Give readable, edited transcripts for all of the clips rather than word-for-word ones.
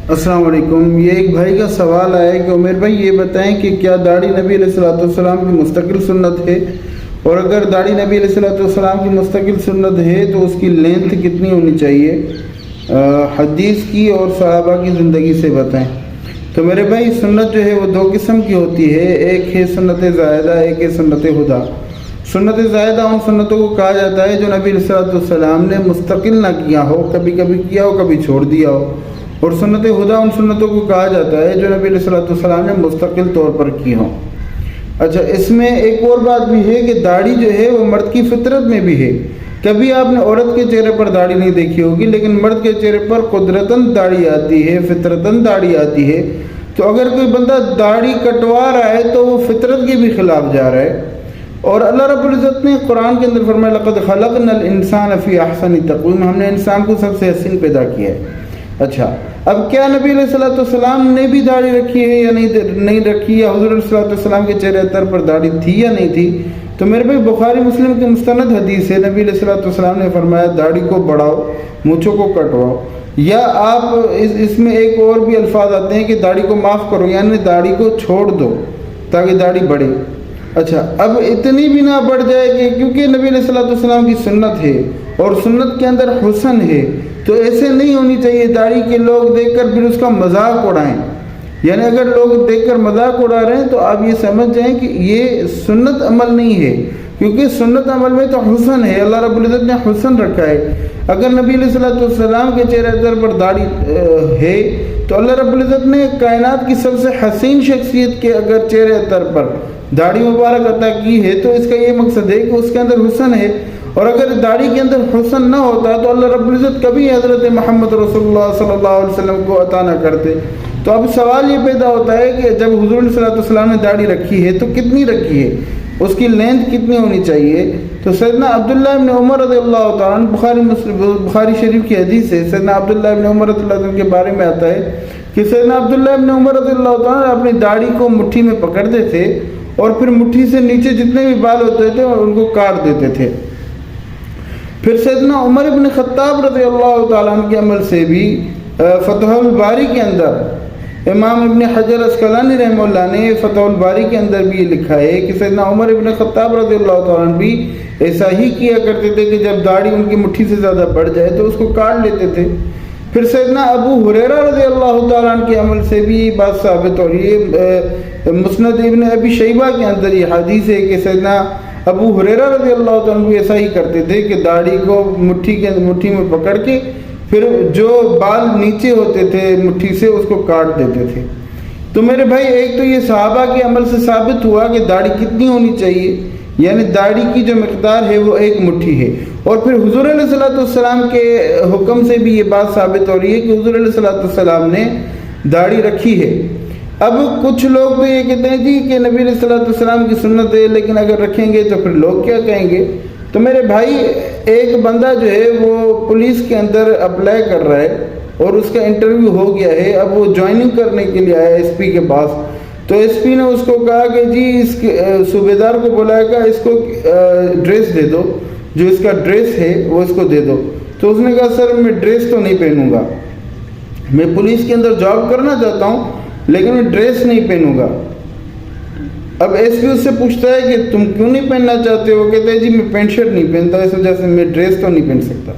अस्सलाम वालेकुम। ये एक भाई का सवाल आया कि उमर भाई ये बताएं कि क्या दाढ़ी नबी अलैहिस्सलाम की मुस्तकिल सुन्नत है, और अगर दाढ़ी नबी अलैहिस्सलाम की मुस्तकिल सुन्नत है तो उसकी लेंथ कितनी होनी चाहिए, हदीस की और सहाबा की ज़िंदगी से बताएं। तो मेरे भाई सुन्नत जो है वो दो किस्म की होती है, एक है सुन्नत ज़ायदा, एक है सुन्नत हुदा। सुन्नत ज़ायदा उन सुन्नतों को कहा जाता है जो नबी अलैहिस्सलाम ने मुस्तकिल ना किया हो, कभी कभी किया हो, कभी छोड़ दिया हो। और सुन्नत हुदा उन सुन्नतों को कहा जाता है जो नबी अलैहिस्सलाम ने मुस्तकिल तौर पर की हो। अच्छा, इसमें एक और बात भी है कि दाढ़ी जो है वो मर्द की फितरत में भी है। कभी आपने औरत के चेहरे पर दाढ़ी नहीं देखी होगी, लेकिन मर्द के चेहरे पर कुदरतन दाढ़ी आती है, फितरतन दाढ़ी आती है। तो अगर कोई बंदा दाढ़ी कटवा रहा है तो वो फितरत के भी खिलाफ जा रहा है। और अल्लाह रब्बुल इज़्ज़त ने कुरान के अंदर फरमाया, लक़द खलक़नल इंसान फ़ी अहसनि तक़वीम, हमने इंसान को सबसे हसीन पैदा किया है। अच्छा, अब क्या नबी अलैहिस्सलाम ने भी दाढ़ी रखी है या नहीं रखी, या हुज़ूर अलैहिस्सलाम के चेहरे अतर पर दाढ़ी थी या नहीं थी? तो मेरे भाई बुखारी मुस्लिम की मुस्तनद हदीस है, नबी अलैहिस्सलाम ने फरमाया दाढ़ी को बढ़ाओ, मूँछों को कटवाओ। या आप इसमें एक और भी अल्फाज आते हैं कि दाढ़ी को माफ़ करो, यानी दाढ़ी को छोड़ दो ताकि दाढ़ी बढ़े। अच्छा, अब इतनी भी ना बढ़ जाए कि क्योंकि नबी अलैहिस्सलाम की सुन्नत है और सुन्नत के अंदर हुस्न है, तो ऐसे नहीं होनी चाहिए दाढ़ी के लोग देखकर फिर उसका मजाक उड़ाएं। यानी अगर लोग देखकर मजाक उड़ा रहे हैं तो आप ये समझ जाएं कि ये सुन्नत अमल नहीं है, क्योंकि सुन्नत अमल में तो हुस्न है, अल्लाह रब्बुल इज़्ज़त ने हुस्न रखा है। अगर नबी अलैहिस्सलाम के चेहरे अतर पर दाढ़ी है तो अल्लाह रब्बुल इज़्ज़त ने कायनात की सबसे हसीन शख्सियत के अगर चेहरे अतर पर दाढ़ी मुबारक अता की है तो इसका ये मकसद है कि उसके अंदर हुस्न है। और अगर दाढ़ी के अंदर हुस्न न होता तो अल्लाह रब्बुल इज़्ज़त कभी हज़रत मोहम्मद रसूलुल्लाह सल्लल्लाहु अलैहि वसल्लम को अता न करते। तो अब सवाल ये पैदा होता है कि जब हुज़ूर सल्लल्लाहु अलैहि वसल्लम ने दाढ़ी रखी है तो कितनी रखी है, उसकी लेंथ कितनी होनी चाहिए? तो सैयदना अब्दुल्लाह इब्न उमर रज़ियल्लाहु तआला अन्हु, बुखारी शरीफ की हदीस है, सैयदना अब्दुल्लाह इब्न उमर रज़ियल्लाहु अन्हु के बारे में आता है कि सैयदना अब्दुल्लाह इब्न उमर रज़ियल्लाहु तआला अपनी दाढ़ी को मुट्ठी में पकड़ते थे और फिर मुट्ठी से नीचे जितने भी बाल होते थे उनको काट देते थे। फिर सैयदना उमर इब्न खत्ताब रज़ियल्लाहु तआला अन्हु के अमल से भी फतहुल बारी के अंदर इमाम इब्न हजर अस्कलानी रहमतुल्लाह ने फतहुल बारी के अंदर भी ये लिखा है कि सैयदना उमर इब्न खत्ताब रज़ियल्लाहु तआला अन्हु भी ऐसा ही किया करते थे कि जब दाढ़ी उनकी मुट्ठी से ज़्यादा बढ़ जाए तो उसको काट लेते थे। फिर सैयदना अबू हुरैरा रज़ियल्लाहु तआला अन्हु के अमल से भी ये बात साबित हो रही है। मुस्नद इब्न अबी शैबा के अंदर ये हदीस है कि सैयदना अबू हुरैरा रज़ियल्लाहु तआला अन्हु ऐसा ही करते थे कि दाढ़ी को मुट्ठी में पकड़ के फिर जो बाल नीचे होते थे मुट्ठी से उसको काट देते थे। तो मेरे भाई एक तो ये सहाबा के अमल से साबित हुआ कि दाढ़ी कितनी होनी चाहिए, यानी दाढ़ी की जो मकदार है वो एक मुट्ठी है। और फिर हुज़ूर अलैहिस्सलाम के हुक्म से भी ये बात साबित हो रही है कि हुज़ूर अलैहिस्सलाम ने दाढ़ी रखी है। अब कुछ लोग तो ये कहते हैं जी कि नबी अलैहिस्सलाम की सुन्नत है, लेकिन अगर रखेंगे तो फिर लोग क्या कहेंगे? तो मेरे भाई एक बंदा जो है वो पुलिस के अंदर अप्लाई कर रहा है और उसका इंटरव्यू हो गया है, अब वो ज्वाइनिंग करने के लिए आया एसपी के पास। तो एसपी ने उसको कहा कि जी इस सूबेदार को बुलाएगा, इसको ड्रेस दे दो, जो इसका ड्रेस है वो इसको दे दो। तो उसने कहा सर मैं ड्रेस तो नहीं पहनूंगा, मैं पुलिस के अंदर जॉब करना चाहता हूँ लेकिन मैं ड्रेस नहीं पहनूंगा। अब एसपी उससे पूछता है कि तुम क्यों नहीं पहनना चाहते हो? कहते हैं जी मैं पैंट शर्ट नहीं पहनता, इस वजह से मैं ड्रेस तो नहीं पहन सकता।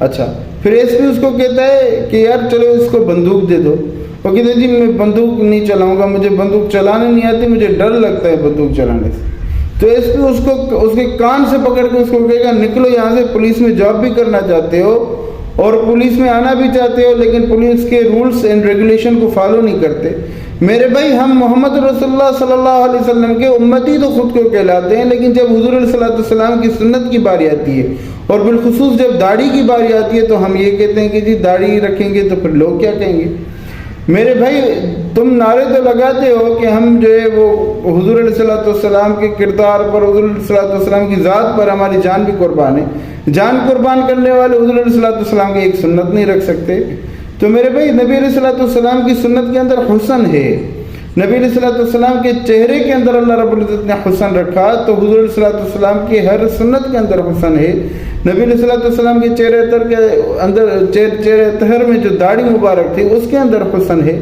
अच्छा, फिर एसपी उसको कहता है कि यार चलो इसको बंदूक दे दो। वो कहते हैं जी मैं बंदूक नहीं चलाऊंगा, मुझे बंदूक चलाने नहीं आती, मुझे डर लगता है बंदूक चलाने से। तो एसपी उसको उसके कान से पकड़ के उसको कहेगा निकलो यहाँ से, पुलिस में जॉब भी करना चाहते हो और पुलिस में आना भी चाहते हो, लेकिन पुलिस के रूल्स एंड रेगुलेशन को फॉलो नहीं करते। मेरे भाई हम मोहम्मद रसूलुल्लाह सल्लल्लाहु अलैहि वसल्लम के उम्मती तो खुद को कहलाते हैं, लेकिन जब हुज़ूर अलैहिस्सलाम की सुन्नत की बारी आती है और बिलखुसूस जब दाढ़ी की बारी आती है तो हम ये कहते हैं कि जी दाढ़ी रखेंगे तो फिर लोग क्या कहेंगे? मेरे भाई तुम नारे तो लगाते हो कि हम जो है वो हुज़ूर अलैहिस्सलाम के किरदार पर, हुज़ूर अलैहिस्सलाम की ज़ात पर हमारी जान भी कुर्बान है। जान कुर्बान करने वाले हुज़ूर अलैहिस्सलाम की एक सुन्नत नहीं रख सकते। तो मेरे भाई नबी अलैहिस्सलाम की सुन्नत के अंदर हुस्न है, नबी अलैहिस्सलाम के चेहरे के अंदर अल्लाह रब्बुल इज़्ज़त ने हुस्न रखा, तो हुज़ूर अलैहिस्सलाम के हर सुन्नत के अंदर हुस्न है। नबी अलैहिस्सलाम के चेहरे तर के अंदर चेहरे तहर में जो दाढ़ी मुबारक थी उसके अंदर हुस्न है,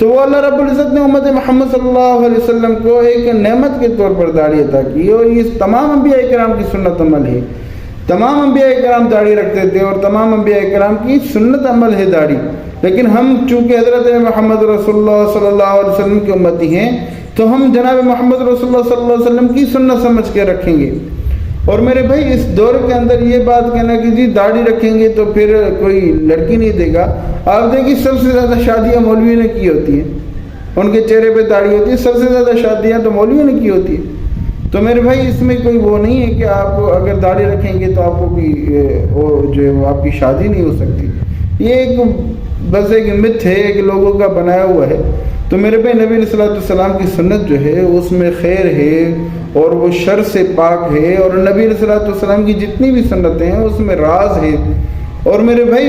तो वो अल्लाह रब्बुल इज़्ज़त ने उम्मत मोहम्मद सल्लल्लाहु अलैहि वसल्लम को एक नेमत के तौर पर दाढ़ी अता की। और ये तमाम अंबिया किराम की सुन्नत अमल है। तमाम अंबिया किराम दाढ़ी रखते थे और तमाम अंबिया किराम की सुन्नत अमल है दाढ़ी। लेकिन हम चूँकि हज़रत मोहम्मद रसूलुल्लाह सल्लल्लाहु अलैहि वसल्लम की उम्मती हैं, तो हम जनाब मोहम्मद रसूलुल्लाह सल्लल्लाहु अलैहि वसल्लम की सुन्नत समझ के रखेंगे। और मेरे भाई इस दौर के अंदर ये बात कहना कि जी दाढ़ी रखेंगे तो फिर कोई लड़की नहीं देगा, आप देखिए सबसे ज़्यादा शादियाँ मौलवियों ने की होती हैं, उनके चेहरे पे दाढ़ी होती है, सबसे ज़्यादा शादियाँ तो मौलवियों ने की होती है। तो मेरे भाई इसमें कोई वो नहीं है कि आप अगर दाढ़ी रखेंगे तो आपको कोई वो जो है वो आपकी शादी नहीं हो सकती। ये एक बस एक मिथ है, एक लोगों का बनाया हुआ है। तो मेरे भाई नबी अलैहिस्सलाम की सुन्नत जो है उसमें खैर है और वो शर से पाक है, और नबी अलैहिस्सलाम की जितनी भी सुन्नतें हैं उसमें राज है। और मेरे भाई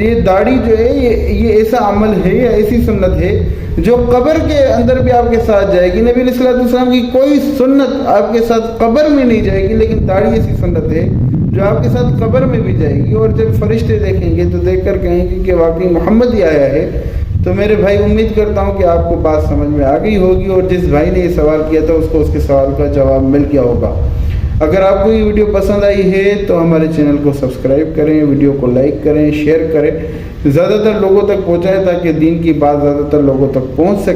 ये दाढ़ी जो है ये ऐसा अमल है या ऐसी सुन्नत है जो कब्र के अंदर भी आपके साथ जाएगी। नबी अलैहिस्सलाम की कोई सुन्नत आपके साथ कब्र में नहीं जाएगी, लेकिन दाढ़ी ऐसी सुन्नत है जो आपके साथ कब्र में भी जाएगी। और जब फरिश्ते देखेंगे तो देख कर कहेंगे कि वाकई मोहम्मद ही आया है। तो मेरे भाई उम्मीद करता हूँ कि आपको बात समझ में आ गई होगी, और जिस भाई ने ये सवाल किया था उसको उसके सवाल का जवाब मिल गया होगा। अगर आपको ये वीडियो पसंद आई है तो हमारे चैनल को सब्सक्राइब करें, वीडियो को लाइक करें, शेयर करें, ज़्यादातर लोगों तक पहुँचाएं ताकि दीन की बात ज़्यादातर लोगों तक पहुँच सके।